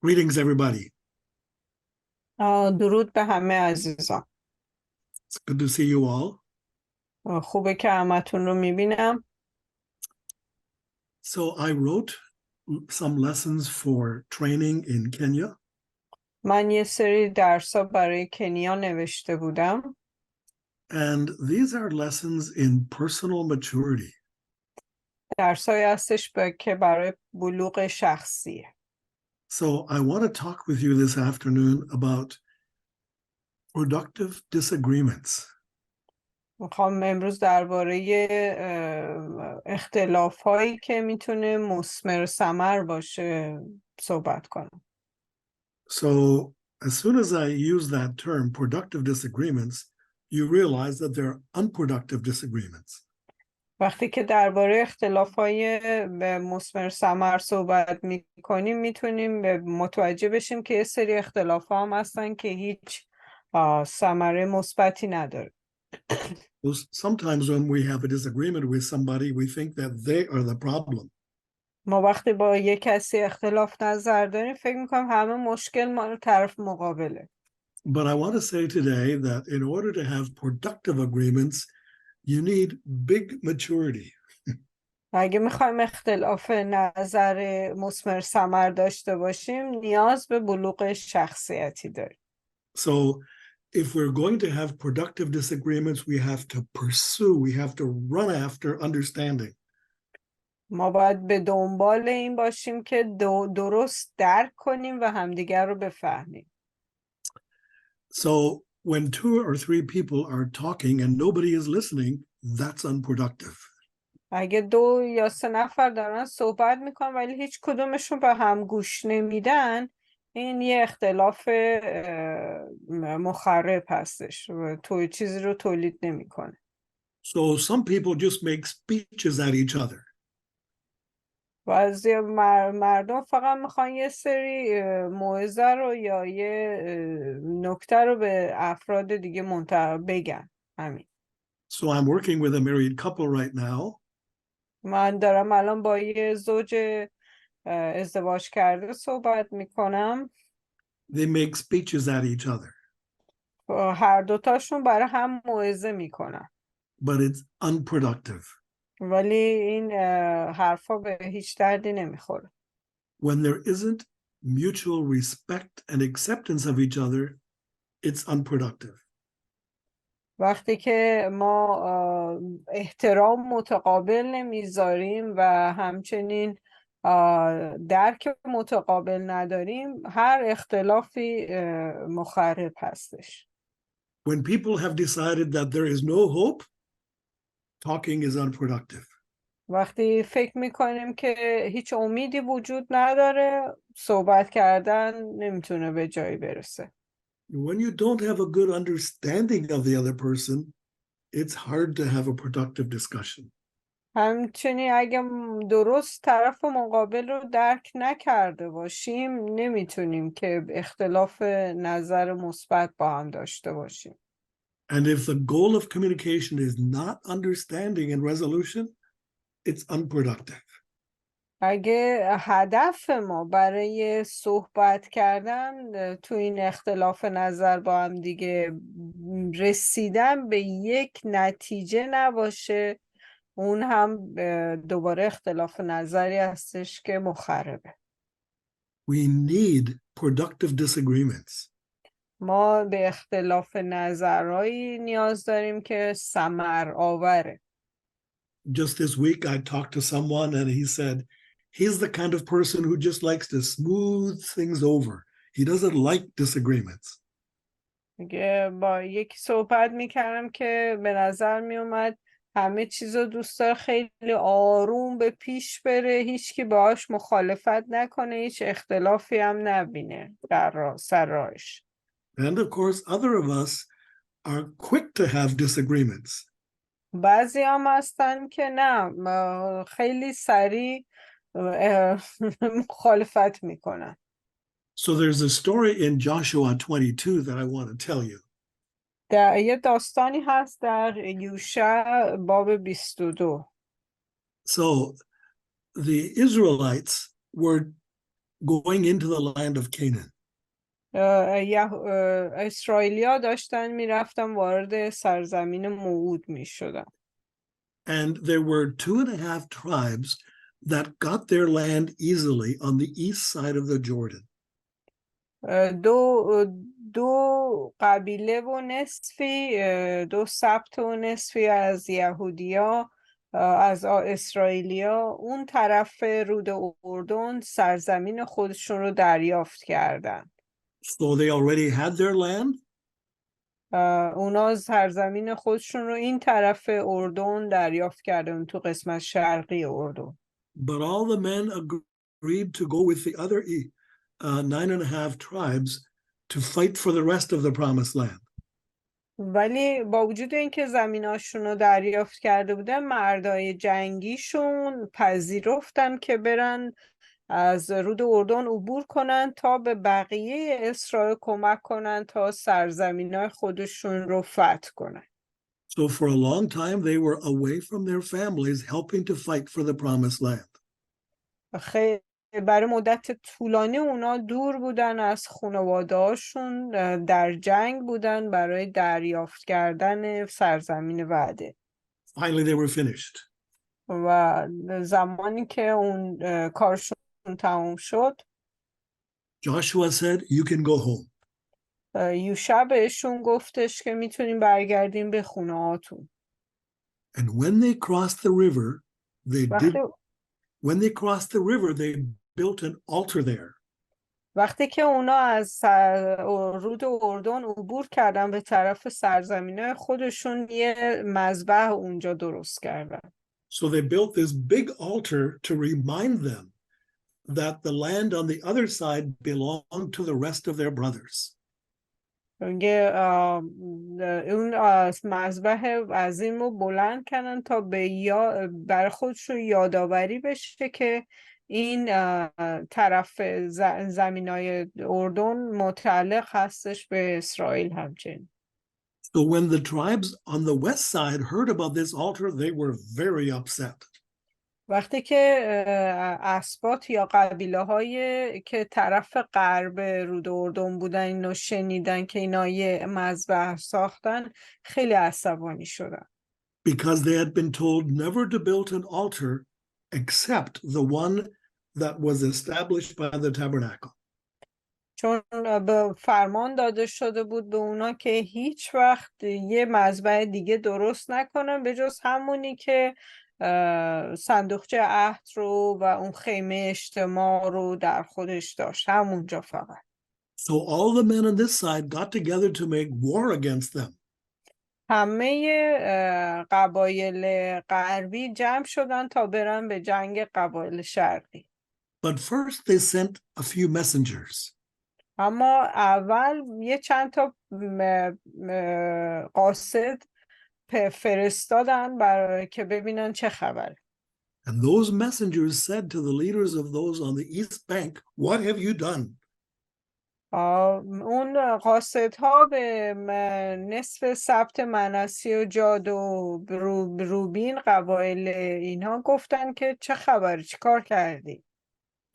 Greetings, everybody. درود به همه عزیزان. It's good to see you all. خوبه که همتون رو میبینم. So I wrote some lessons for training in Kenya. من یه سری درس‌ها برای کنیا نوشته بودم. And these are lessons in personal maturity. درس‌هایی هستش که برای بلوغ شخصیه. So I want to talk with you this afternoon about productive disagreements. میخوام امروز درباره اختلاف‌هایی که میتونه مثمر ثمر باشه صحبت کنم. So as soon as I use that term, productive disagreements, you realize that there are unproductive disagreements. وقتی که درباره اختلاف‌های مثمر ثمر صحبت می‌کنیم میتونیم متوجه بشیم که یه سری اختلاف‌ها هم هستن که هیچ ثمره مثبتی نداره. Sometimes when we have a disagreement with somebody, we think that they are the problem. ما وقتی با یک کسی اختلاف نظر داریم فکر می‌کنیم همه مشکل مال طرف مقابله. But I want to say today that in order to have productive agreements, you need big maturity. اگه می‌خوایم اختلاف نظر مثمر ثمر داشته باشیم نیاز به بلوغ شخصیتی داریم. So if we're going to have productive disagreements, we have to pursue, we have to run after understanding. ما باید به دنبال این باشیم که درست درک کنیم و همدیگر رو بفهمیم. So when 2 or 3 people are talking and nobody is listening, that's unproductive. اگه 2 یا 3 نفر دارن صحبت میکنن ولی هیچ کدومشون به هم گوش نمیدن، این یه اختلاف مخرب هستش و چیزی رو تولید نمیکنه. So some people just make speeches at each other. بعضی مردم فقط میخوان یه سری موعظه رو یا یه نکته رو به افراد دیگه بگن. همین. So I'm working with a married couple right now. من دارم الان با یه زوج ازدواج کرده صحبت میکنم. They make speeches at each other. هر دوتاشون برای هم موعظه میکنن. But it's unproductive. ولی این حرفا به هیچ دردی نمیخوره. When there isn't mutual respect and acceptance of each other, it's unproductive. وقتی که ما احترام متقابل نمیذاریم و همچنین درک متقابل نداریم، هر اختلافی مخرب هستش. When people have decided that there is no hope, talking is unproductive. وقتی فکر میکنیم که هیچ امیدی وجود نداره، صحبت کردن نمیتونه به جایی برسه. When you don't have a good understanding of the other person, it's hard to have a productive discussion. همچنین اگه درست طرف مقابل رو درک نکرده باشیم نمیتونیم که اختلاف نظر مثبت با هم داشته باشیم. And if the goal of communication is not understanding and resolution, it's unproductive. اگه هدف ما برای صحبت کردن تو این اختلاف نظر با هم دیگه رسیدن به یک نتیجه نباشه، اون هم دوباره اختلاف نظری هستش که مخربه. We need productive disagreements. ما به اختلاف نظرهایی نیاز داریم که ثمر آوره. Just this week, I talked to someone and he said, he's the kind of person who just likes to smooth things over. He doesn't like disagreements. با یکی صحبت میکردم که به نظر میومد همه چیزو دوست داره خیلی آروم به پیش بره، هیچکی باهاش مخالفت نکنه، هیچ اختلافی هم نبینه در سر راهش. And of course, other of us are quick to have disagreements. بعضی هم هستن که نه، خیلی سریع مخالفت میکنن. So there's a story in Joshua 22 that I want to tell you. یه داستانی هست در یوشع باب 22. So the Israelites were going into the land of Canaan. اسرائیلیا داشتن میرفتن وارد سرزمین موعود میشدن. And there were 2.5 tribes that got their land easily on the east side of the Jordan. دو قبیله و نصفی، دو سبت و نصفی از یهودیا، از اسرائیلیا اون طرف رود اردن سرزمین خودشون رو دریافت کردن. So they already had their land, اونا سرزمین خودشون رو این طرف اردن دریافت کردن، تو قسمت شرقی اردن. but all the men agreed to go with the other 9.5 tribes to fight for the rest of the promised land. ولی با وجود اینکه زمیناشون رو دریافت کرده بودن، مردای جنگیشون پذیرفتن که برن از رود اردن عبور کنن تا به بقیه اسرائیل کمک کنن تا سرزمینای خودشون رو فتح کنن. So for a long time they were away from their families helping to fight for the promised land. برای مدت طولانی اونا دور بودن از خانواده‌هاشون، در جنگ بودن برای دریافت کردن سرزمین وعده. Finally they were finished. و زمانی که اون کارشون تموم شد، Joshua said, "You can go home." یوشع بهشون گفتش که میتونیم برگردیم به خونه هاتون. And when they crossed the river, they built an altar there. وقتی که اونا از رود اردن عبور کردن به طرف سرزمینای خودشون، یه مذبح اونجا درست کردن. So they built this big altar to remind them that the land on the other side belonged to the rest of their brothers. اون مذبح عظیم رو بلند کردن تا بر خودشون یادآوری بشه که این طرف زمینای اردن متعلق هستش به اسرائیل همچنین. So when the tribes on the west side heard about this altar, they were very upset. وقتی که اسباط یا قبیله های که طرف غرب رود اردن بودن اینو شنیدن که اینا یه مذبح ساختن، خیلی عصبانی شدن. Because they had been told never to build an altar except the one that was established by the tabernacle. چون به فرمان داده شده بود به اونا که هیچ وقت یه مذبح دیگه درست نکنن به جز همونی که صندوقچه عهد رو و اون خیمه اجتماع رو در خودش داشت، همونجا فقط. So all the men on this side got together to make war against them. همه قبایل غربی جمع شدن تا برن به جنگ قبایل شرقی. But first they sent a few messengers. اما اول یه چند تا قاصد فرستادن برای که ببینن چه خبره. And those messengers said to the leaders of those on the east bank, "What have you done?" اون قاصدها به نصف سبت منسی و جاد و روبین قبایل اینها گفتن که چه خبره، چی کار کردی؟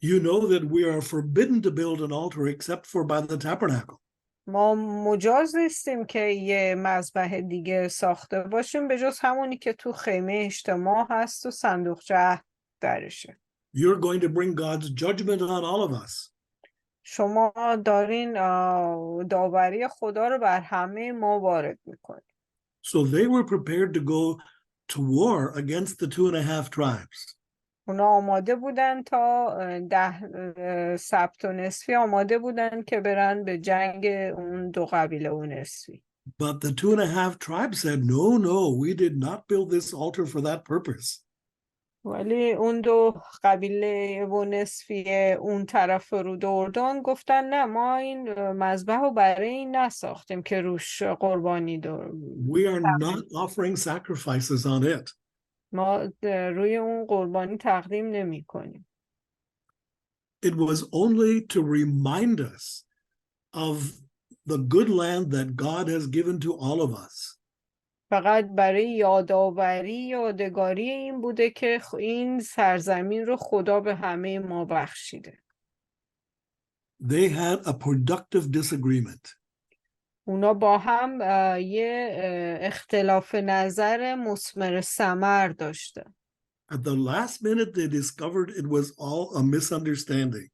You know that we are forbidden to build an altar except for by the tabernacle. ما مجاز نیستیم که یه مذبح دیگه ساخته باشیم به جز همونی که تو خیمه اجتماع هست و صندوقچه عهد درشه. You're going to bring God's judgment on all of us. شما دارین داوری خدا رو بر همه ما وارد میکنید. So they were prepared to go to war against the 2.5 tribes. اونا آماده بودن تا 10 سبت و نصفی آماده بودن که برن به جنگ اون دو قبیله و نصفی. But the 2.5 tribes said, no, we did not build this altar for that purpose. ولی اون دو قبیله و نصفی اون طرف رود اردن گفتن نه، ما این مذبح رو برای این نساختیم که روش قربانی We are not offering sacrifices on it. ما روی اون قربانی تقدیم نمی کنیم. It was only to remind us of the good land that God has given to all of us. فقط برای یادگاری این بوده که این سرزمین رو خدا به همه ما بخشیده. they had a productive disagreement. اونا با هم یه اختلاف نظر مثمر ثمر داشته. At the last minute, they discovered it was all a misunderstanding.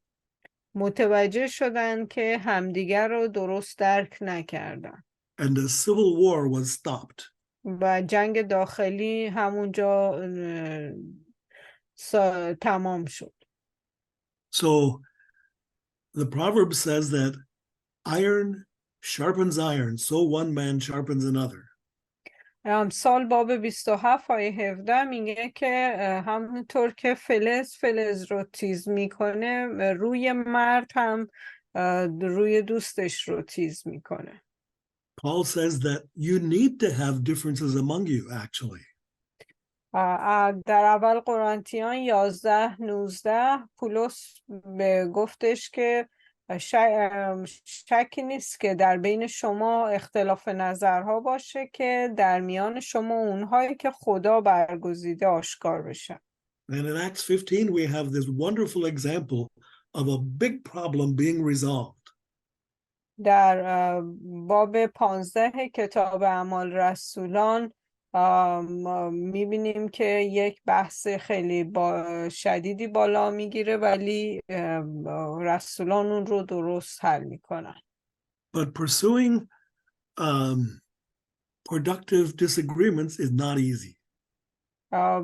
متوجه شدن که همدیگر رو درست درک نکردن. And the civil war was stopped. و جنگ داخلی همونجا تمام شد. So the proverb says that iron sharpens iron, so one man sharpens another. امثال باب 27 آیه 17 میگه که همونطور که فلز رو تیز میکنه، روی مرد هم روی دوستش رو تیز میکنه. Paul says that you need to have differences among you, actually. در اول قرنتیان 11-19 پولس به گفتش که شکی نیست که در بین شما اختلاف نظرها باشه که در میان شما اونهایی که خدا برگزیده آشکار بشن. And in Acts 15, we have this wonderful example of a big problem being resolved. در باب 15 کتاب اعمال رسولان میبینیم که یک بحث خیلی شدیدی بالا میگیره ولی رسولان اون رو درست حل میکنن. But pursuing productive disagreements is not easy.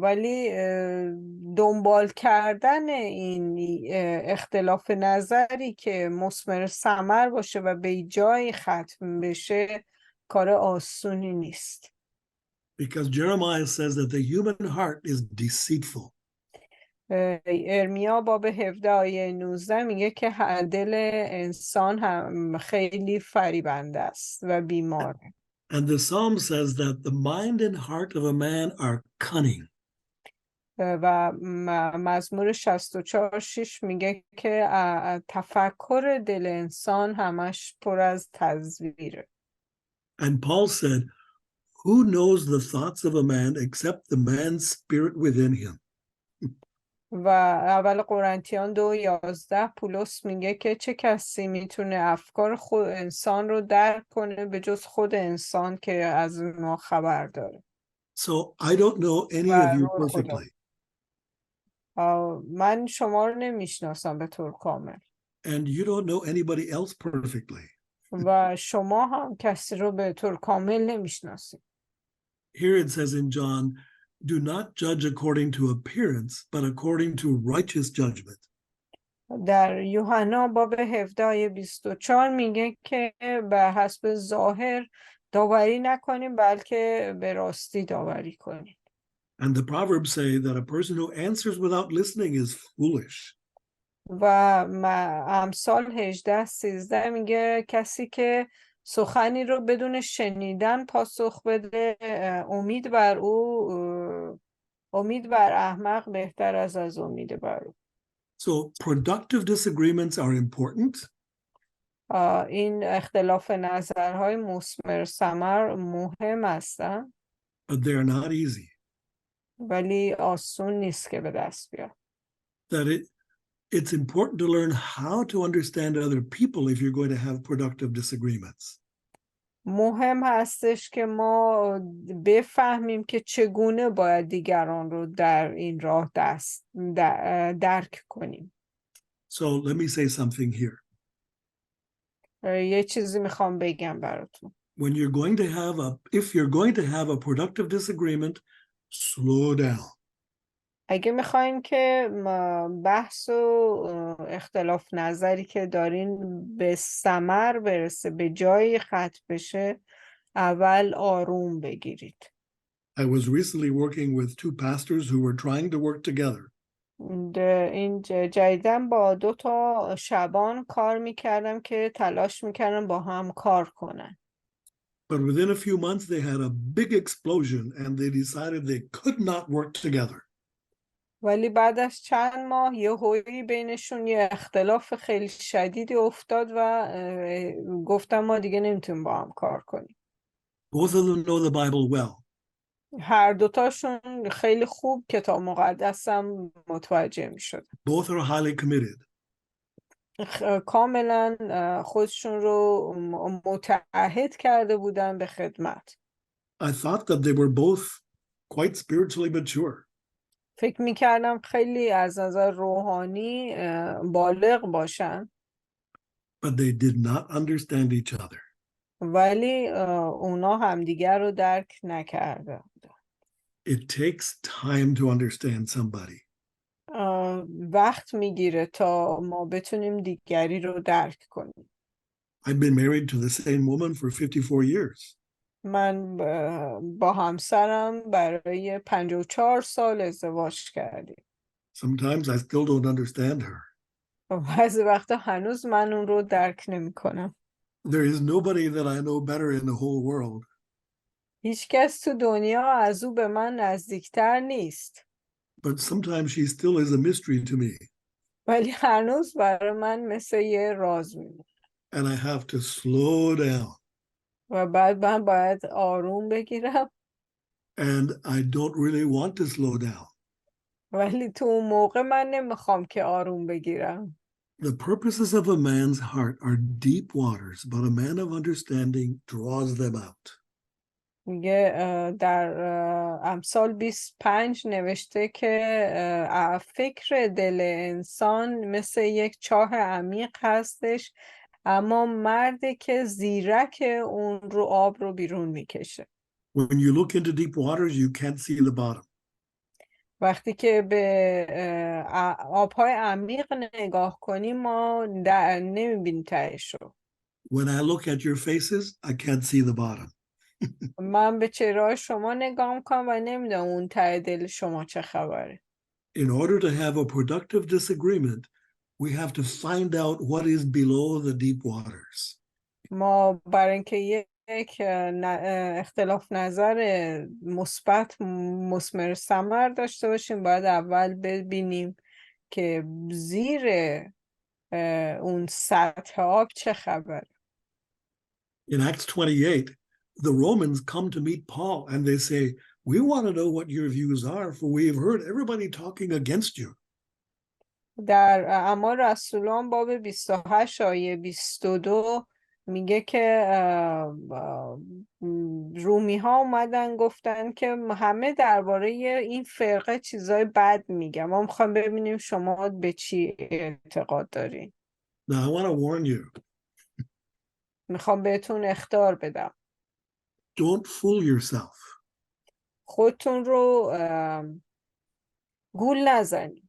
ولی دنبال کردن این اختلاف نظری که مثمر ثمر باشه و به جای ختم بشه کار آسونی نیست. Because Jeremiah says that the human heart is deceitful. ارمیا باب 17 آیه 19 میگه که دل انسان هم خیلی فریبنده است و بیماره. And the Psalm says that the mind and heart of a man are cunning. و مزمور 64:6 میگه که تفکر دل انسان همش پر از تزویره. And Paul said, who knows the thoughts of a man except the man's spirit within him? و اول قرنتیان 2:11 پولس میگه که چه کسی میتونه افکار خود انسان رو درک کنه به جز خود انسان که از ما خبر داره. So I don't know any of you perfectly. من شما رو نمیشناسم به طور کامل. And you don't know anybody else perfectly. و شما هم کسی رو به طور کامل نمیشناسید. Here it says in John, do not judge according to appearance, but according to righteous judgment. در یوحنا باب 17 آیه 24 میگه که به حسب ظاهر داوری نکنیم بلکه به راستی داوری کنیم. And the proverbs say that a person who answers without listening is foolish. و امثال 18-13 میگه کسی که سخنی رو بدون شنیدن پاسخ بده امید بر احمق بهتر از امید بر او. So productive disagreements are important. این اختلاف نظرهای مثمر ثمر مهم هستن. But they are not easy. ولی آسون نیست که به دست بیاد. That it's important to learn how to understand other people if you're going to have productive disagreements. مهم هستش که ما بفهمیم که چگونه باید دیگران رو در این راه درک کنیم. So let me say something here. یه چیزی میخوام بگم براتون. When you're going to if you're going to have a productive disagreement, slow down. اگه میخواین که بحث و اختلاف نظری که دارین به ثمر برسه به جای ختم بشه اول آروم بگیرید. I was recently working with two pastors who were trying to work together. این جدیداً با 2 شبان کار میکردم که تلاش میکردم با هم کار کنن. But within a few months they had a big explosion and they decided they could not work together. ولی بعد از چند ماه یهویی بینشون یه اختلاف خیلی شدیدی افتاد و گفتم ما دیگه نمیتونیم با هم کار کنیم. Both of them know the Bible well. هر دوتاشون خیلی خوب کتاب مقدس هم متوجه میشد. Both are highly committed. کاملا خودشون رو متعهد کرده بودن به خدمت. I thought that they were both quite spiritually mature. فکر میکردم خیلی از نظر روحانی بالغ باشن. But they did not understand each other. ولی اونا همدیگر رو درک نکرده. It takes time to understand somebody. وقت میگیره تا ما بتونیم دیگری رو درک کنیم. I've been married to the same woman for 54 years. من با همسرم برای 54 سال ازدواج کردیم. Sometimes I still don't understand her. بعضی وقتا هنوز من اون رو درک نمی کنم. There is nobody that I know better in the whole world. هیچ کس تو دنیا از او به من نزدیکتر نیست. But sometimes she still is a mystery to me. ولی هنوز برای من مثل یه راز میمونه. And I have to slow down. و بعد من باید آروم بگیرم. And I don't really want to slow down. ولی تو اون موقع من نمیخوام که آروم بگیرم. The purposes of a man's heart are deep waters, but a man of understanding draws them out. میگه در امثال 25 نوشته که فکر دل انسان مثل یک چاه عمیق هستش، اما مردی که زیرک اون رو آب رو بیرون میکشه. When you look into deep waters, you can't see the bottom. وقتی که به آبهای عمیق نگاه کنیم ما نمیبینیم تهش رو. When I look at your faces, I can't see the bottom. من به چهره شما نگاه میکنم و نمیدونم اون ته دل شما چه خبره. In order to have a productive disagreement, we have to find out what is below the deep waters. ما برای اینکه یک اختلاف نظر مثبت مثمر ثمر داشته باشیم باید اول ببینیم که زیر اون سطح آب چه خبره. In Acts 28, the Romans come to meet Paul and they say, we want to know what your views are, for we have heard everybody talking against you. در اعمال رسولان باب 28 آیه 22 میگه که رومی ها اومدن گفتن که همه درباره این فرقه چیزای بد میگن، ما میخوام ببینیم شما به چی اعتقاد دارین. Now, I want to warn you, میخوام بهتون اخطار بدم، don't fool yourself. خودتون رو گول نزنید.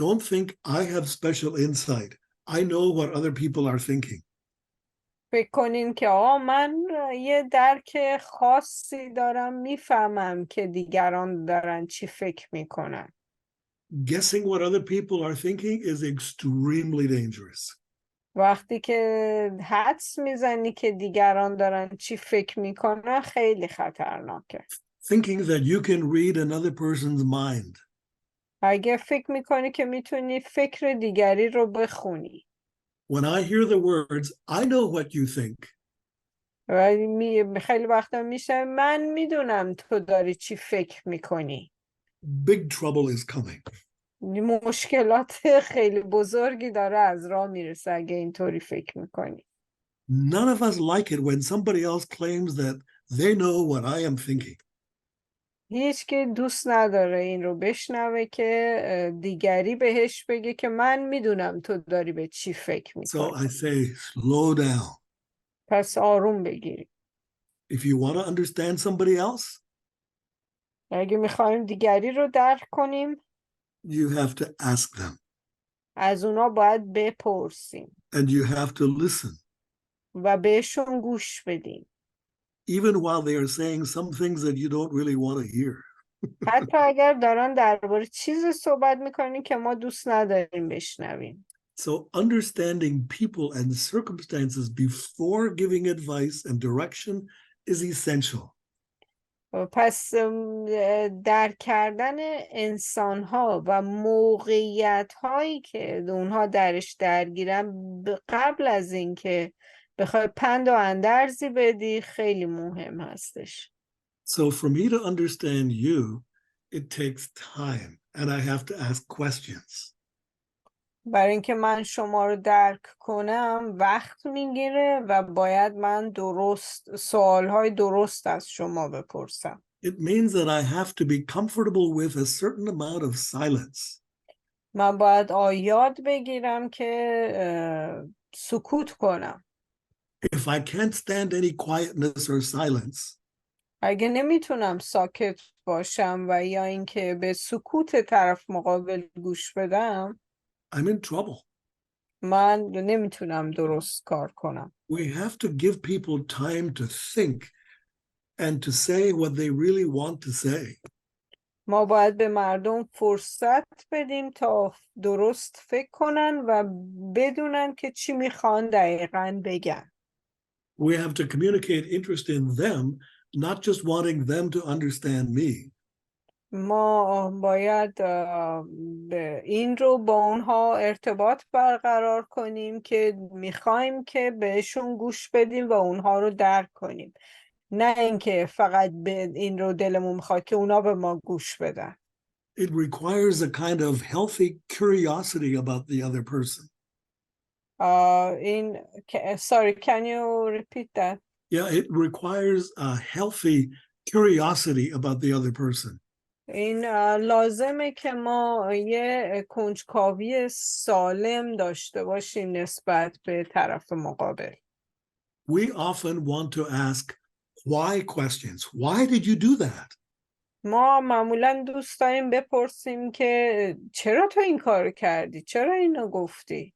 Don't think I have special insight. I know what other people are thinking. فکر کنین که من یه درک خاصی دارم، میفهمم که دیگران دارن چی فکر میکنن. Guessing what other people are thinking is extremely dangerous. وقتی که حدس میزنی که دیگران دارن چی فکر میکنن خیلی خطرناکه. Thinking that you can read another person's mind. اگه فکر میکنی که میتونی فکر دیگری رو بخونی. When I hear the words, I know what you think. خیلی وقتا میشه من میدونم تو داری چی فکر میکنی. Big trouble is coming. مشکلات خیلی بزرگی داره از راه میرسه اگه اینطوری فکر میکنی. None of us like it when somebody else claims that they know what I am thinking. هیچ که دوست نداره این رو بشنوه که دیگری بهش بگه که من میدونم تو داری به چی فکر So I میکنی. say, slow down. پس آروم بگیری. If you want to understand somebody else, اگه میخوایم دیگری رو درک کنیم you have to ask them. از اونا باید بپرسیم And you have to listen. و بهشون گوش بدیم. Even while they are saying some things that you don't really want to hear. حتی اگر دارن درباره چیزی صحبت میکنین که ما دوست نداریم بشنویم. So understanding people and circumstances before giving advice and direction is essential. پس درک کردن انسان ها و موقعیت هایی که اونها درش درگیرن قبل از اینکه بخوای پند و اندرزی بدی خیلی مهم هستش. So for me to understand you, it takes time and I have to ask questions. برای اینکه من شما رو درک کنم وقت میگیره و باید من سوالهای درست از شما بپرسم. It means that I have to be comfortable with a certain amount of silence. من باید یاد بگیرم که سکوت کنم. If I can't stand any quietness or silence, اگه نمیتونم ساکت باشم و یا اینکه به سکوت طرف مقابل گوش بدم، I'm in trouble. من نمیتونم درست کار کنم. We have to give people time to think and to say what they really want to say. ما باید به مردم فرصت بدیم تا درست فکر کنن و بدونن که چی میخوان دقیقاً بگن. We have to communicate interest in them, not just wanting them to understand me. ما باید این رو با اونها ارتباط برقرار کنیم که میخوایم که بهشون گوش بدیم و اونها رو درک کنیم، نه اینکه فقط به این رو دلمون میخواد که اونا به ما گوش بدن. It requires a kind of healthy curiosity about the other person. Sorry, can you repeat that? Yeah, it requires a healthy curiosity about the other person. این لازمه که ما یه کنجکاوی سالم داشته باشیم نسبت به طرف مقابل. We often want to ask why questions. Why did you do that? ما معمولا دوست داریم بپرسیم که چرا تو این کار کردی؟ چرا اینو گفتی؟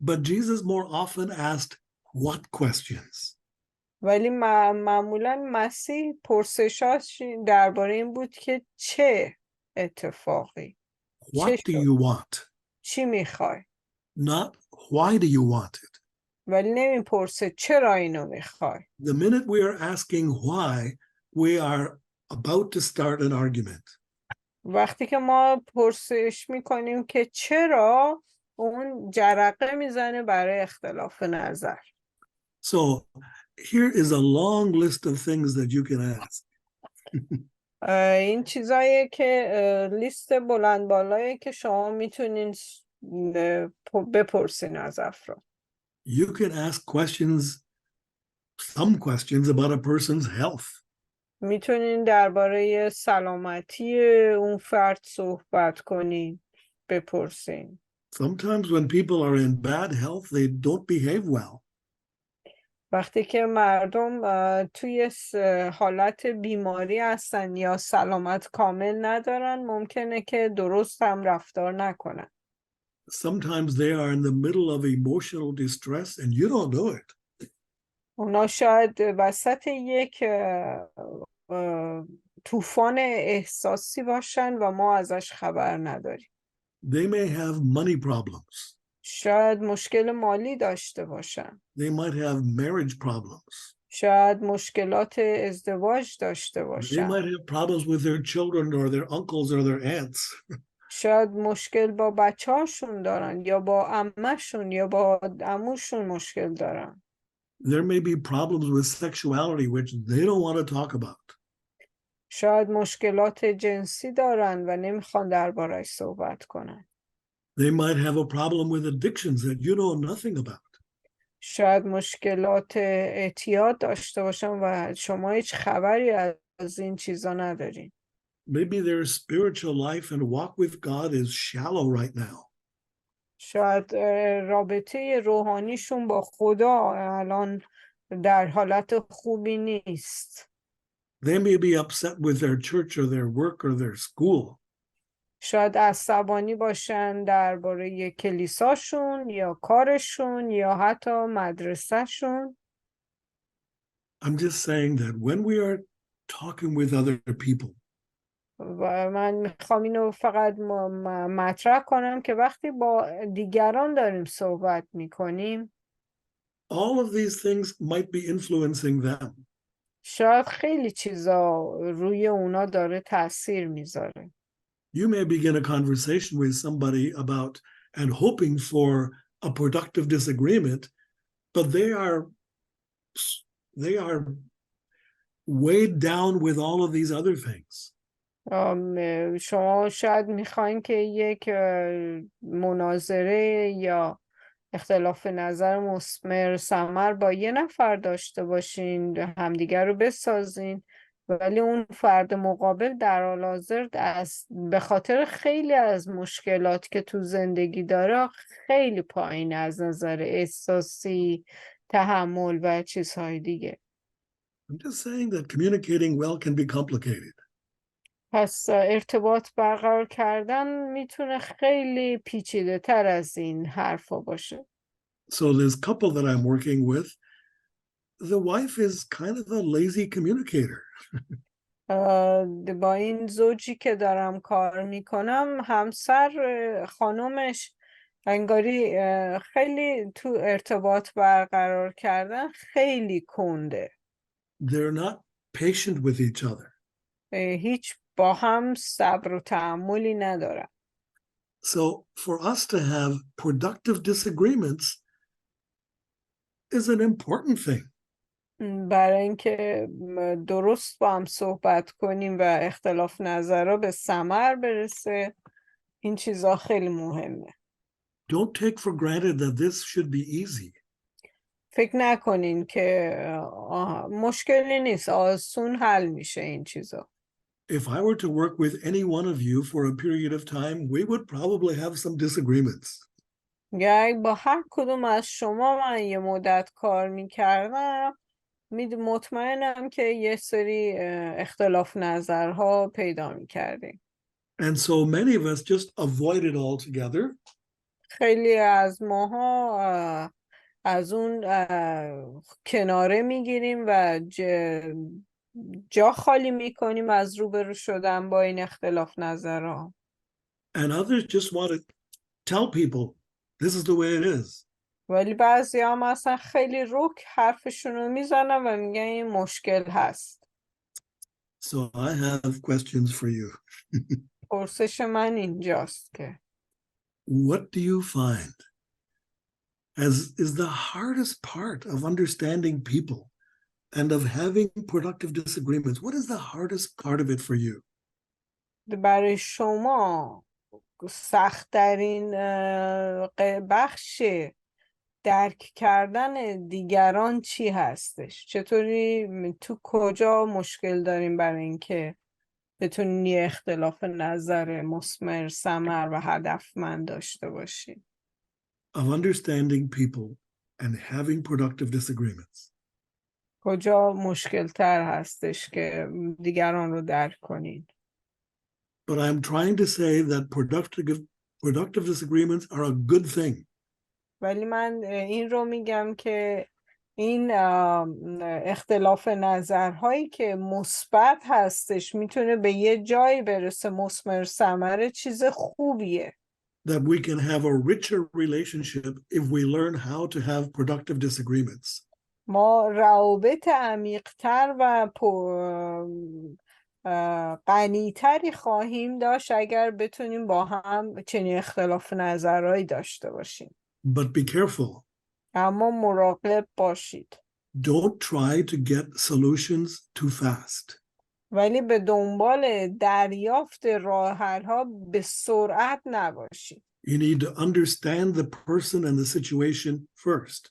But Jesus more often asked what questions. ولی معمولا مسیح پرسشاش درباره این بود که چه اتفاقی؟ What do you want? چی میخوای؟ Not why do you want it? ولی نمیپرسه چرا اینو میخوای؟ The minute we are asking why, we are about to start an argument. وقتی که ما پرسش میکنیم که چرا، اون جرقه میزنه برای اختلاف نظر. So here is a long list of things that you can ask. این چیزاییه که لیست بلند بالاییه که شما میتونین بپرسین از افراد. You can ask questions, some questions about a person's health. میتونین درباره سلامتی اون فرد صحبت کنین، بپرسین. Sometimes when people are in bad health, they don't behave well. وقتی که مردم توی حالت بیماری هستن یا سلامت کامل ندارن، ممکنه که درست هم رفتار نکنن. Sometimes they are in the middle of emotional distress and you don't know it. اونا شاید وسط یک طوفان احساسی باشن و ما ازش خبر نداریم. They may have money problems. شاید مشکل مالی داشته باشن. They might have marriage problems. شاید مشکلات ازدواج داشته They باشن. might have problems with their children or their uncles or their aunts. شاید مشکل با بچه‌هاشون دارن یا با عمه‌شون یا با عموشون مشکل دارن. There may be problems with sexuality which they don't want to talk about. شاید مشکلات جنسی دارن و نمیخوان درباره‌اش صحبت کنن. They might have a problem with addictions that you know nothing about. شاید مشکلات اعتیاد داشته باشن و شما هیچ خبری از این چیزا ندارین. Maybe their spiritual life and walk with God is shallow right now. شاید رابطه روحانیشون با خدا الان در حالت خوبی نیست. They may be upset with their church or their work or their school. شاید عصبانی باشن درباره کلیساشون یا کارشون یا حتی مدرسهشون. I'm just saying that when we are talking with other people, و من میخوام اینو فقط مطرح کنم که وقتی با دیگران داریم صحبت میکنیم، all of these things might be influencing them. شاید خیلی چیزا روی اونا داره تأثیر میذاره. You may begin a conversation with somebody about and hoping for a productive disagreement, but they are weighed down with all of these other things. شما شاید میخواین که یک مناظره یا اختلاف نظر مثمر ثمر با یه نفر داشته باشین، همدیگر رو بسازین، ولی اون فرد مقابل در حال حاضر به خاطر خیلی از مشکلات که تو زندگی داره خیلی پایین از نظر احساسی، تحمل و چیزهای دیگه. I'm just saying that communicating well can be complicated. پس ارتباط برقرار کردن میتونه خیلی پیچیده تر از این حرفا باشه. So this couple that I'm working with, the wife is kind of a lazy communicator. با این زوجی که دارم کار میکنم، همسر خانومش انگاری خیلی تو ارتباط برقرار کردن خیلی کنده. They're not patient with each other. هیچ با هم صبر و تحملی ندارن. So for us to have productive disagreements is an important thing. برای اینکه درست با هم صحبت کنیم و اختلاف نظرها به ثمر برسه، این چیزا خیلی مهمه. Don't take for granted that this should be easy. فکر نکنین که مشکلی نیست، آسون حل میشه این چیزا. If I were to work with any one of you for a period of time, we would probably have some disagreements. یا با هر کدوم از شما من یه مدت کار میکردم، مطمئنم که یه سری اختلاف نظرها پیدا میکردیم. And so many of us just avoid it altogether. خیلی از ماها از اون کناره میگیریم و جا خالی میکنیم از روبرو شدن با این اختلاف نظرها. And others just want to tell people, this is the way it is. ولی بعضی هم اصلا خیلی رک حرفشون رو میزنن و میگن این مشکل هست. So I have questions for you. پرسش من اینجاست که What do you find is the hardest part of understanding people and of having productive disagreements? What is the hardest part of it for you? برای شما سخت‌ترین بخش درک کردن دیگران چی هستش؟ چطوری تو کجا مشکل داریم برای اینکه بتونین یه اختلاف نظر مثمر ثمر و هدفمند داشته باشین؟ Of understanding people and having productive disagreements. کجا مشکل تر هستش که دیگران رو درک کنین؟ But I'm trying to say that productive disagreements are a good thing. ولی من این رو میگم که این اختلاف نظرهایی که مثبت هستش میتونه به یه جایی برسه مثمر ثمره، چیز خوبیه. That we can have a richer relationship if we learn how to have productive disagreements. ما روابط عمیق‌تر و غنی‌تری خواهیم داشت اگر بتونیم با هم چنین اختلاف نظرهایی داشته باشیم. But be careful. اما مراقب باشید. Don't try to get solutions too fast. ولی به دنبال دریافت راه حل‌ها به سرعت نباشید. You need to understand the person and the situation first.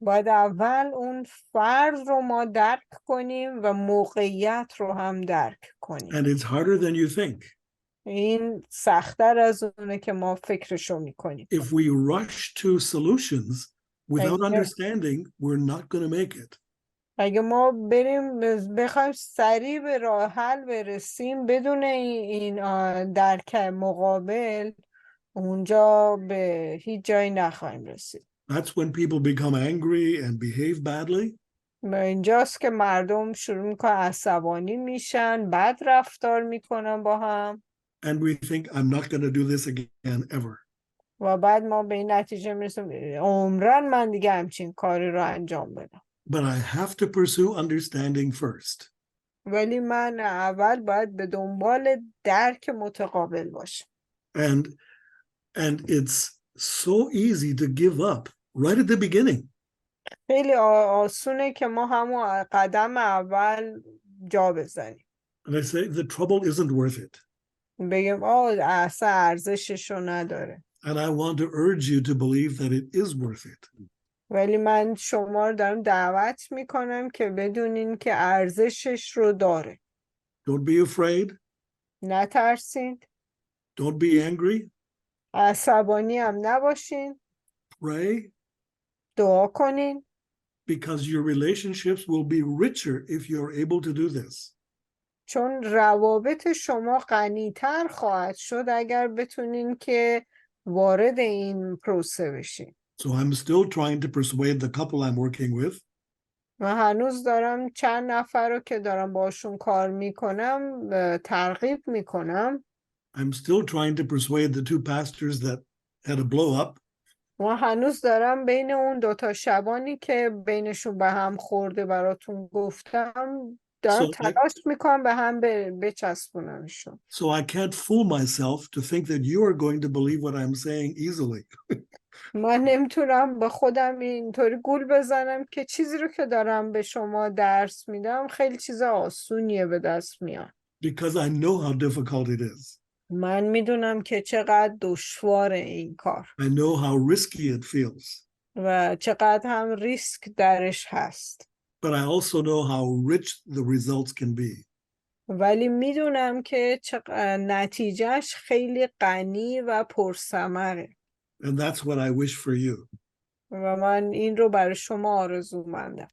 باید اول اون فرد رو ما درک کنیم و موقعیت رو هم درک کنیم. And it's harder than you think. این سخت‌تر از اونه که ما فکرشو میکنیم. If we rush to solutions without understanding, we're not going to make it. اگه ما بخوایم سریع به راه حل برسیم بدون این درک مقابل، اونجا به هیچ جایی نخواهیم رسید. That's when people become angry and behave badly. اینجاست که مردم شروع میکنن عصبانی میشن، بد رفتار میکنن با هم. And we think, I'm not going to do this again ever. و بعد ما به این نتیجه میرسیم عمرن من دیگه همچین کاری رو انجام بدم. But I have to pursue understanding first. ولی من اول باید به دنبال درک متقابل باشم. And it's so easy to give up right at the beginning. خیلی آسونه که ما همون قدم اول جا بزنیم. And I say the trouble isn't worth it. بگم اصلا ارزششو نداره. And I want to urge you to believe that it is worth it. ولی من شما رو دارم دعوت میکنم که بدونین که ارزشش رو داره. Don't be afraid. نترسین. Don't be angry. عصبانی هم نباشین. Pray. دعا کنین. Because your relationships will be richer if you're able to do this. چون روابط شما غنی‌تر خواهد شد اگر بتونین که وارد این پروسه بشین. So I'm still trying to persuade the couple I'm working with. من هنوز دارم چند نفر رو که دارم باشون کار میکنم ترغیب میکنم. I'm still trying to persuade the two pastors that had a blow up. من هنوز دارم بین اون دوتا شبانی که بینشون به هم خورده براتون گفتم دارم تلاش میکنم به هم بچسبونمشون. So I can't fool myself to think that you are going to believe what I'm saying easily. من نمیتونم به خودم اینطوری گول بزنم که چیزی رو که دارم به شما درس میدم خیلی چیز آسونیه به دست میاد. Because I know how difficult it is. من میدونم که چقدر دشواره این کار. I know how risky it feels. و چقدر هم ریسک درش هست. But I also know how rich the results can be. ولی میدونم که نتیجهش خیلی غنی و پرثمره. And that's what I wish for you. و من این رو برای شما آرزومندم.